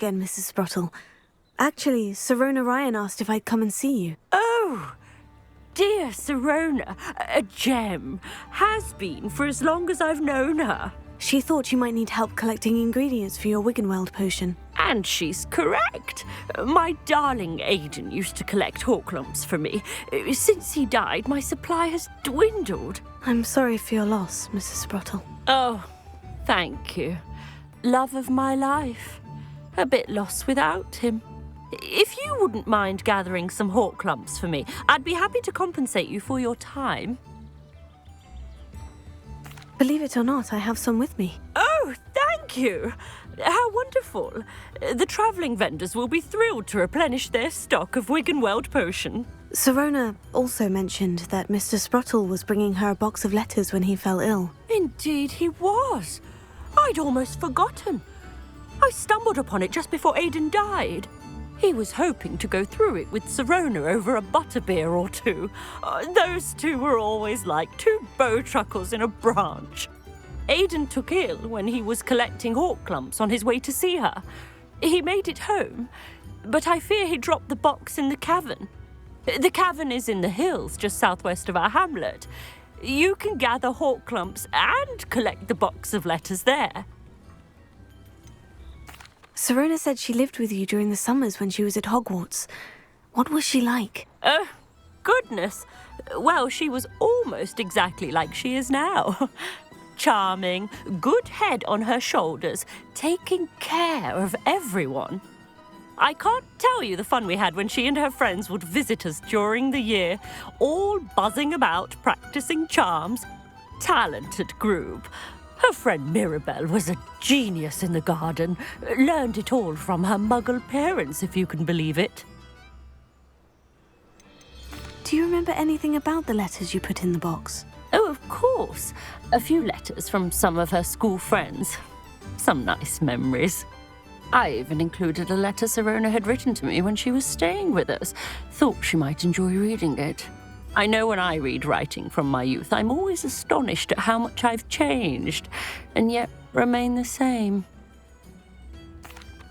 again, Mrs. Sprottle. Actually, Sirona Ryan asked if I'd come and see you. Oh, dear Sirona, a gem. Has been for as long as I've known her. She thought you might need help collecting ingredients for your Wiggenweld potion. And she's correct. My darling Aiden used to collect Horklumps for me. Since he died, my supply has dwindled. I'm sorry for your loss, Mrs. Sprottle. Oh, thank you. Love of my life. A bit lost without him. If you wouldn't mind gathering some Horklumps for me, I'd be happy to compensate you for your time. Believe it or not, I have some with me. Oh, thank you. How wonderful. The travelling vendors will be thrilled to replenish their stock of Wiggenweld potion. Sirona also mentioned that Mr. Sprottle was bringing her a box of letters when he fell ill. Indeed he was. I'd almost forgotten. I stumbled upon it just before Aiden died. He was hoping to go through it with Sirona over a butterbeer or two. Those two were always like two bowtruckles in a branch. Aiden took ill when he was collecting Horklumps on his way to see her. He made it home, but I fear he dropped the box in the cavern. The cavern is in the hills just southwest of our hamlet. You can gather Horklumps and collect the box of letters there. Sirona said she lived with you during the summers when she was at Hogwarts. What was she like? Goodness. Well, she was almost exactly like she is now. Charming, good head on her shoulders, taking care of everyone. I can't tell you the fun we had when she and her friends would visit us during the year, all buzzing about, practicing charms. Talented group. Her friend Mirabelle was a genius in the garden. Learned it all from her muggle parents, if you can believe it. Do you remember anything about the letters you put in the box? Oh, of course. A few letters from some of her school friends. Some nice memories. I even included a letter Sirona had written to me when she was staying with us. Thought she might enjoy reading it. I know when I read writing from my youth, I'm always astonished at how much I've changed, and yet remain the same.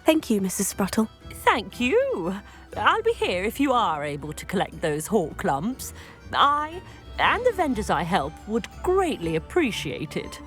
Thank you, Mrs. Sprottle. Thank you. I'll be here if you are able to collect those Horklumps. I and the vendors I help would greatly appreciate it.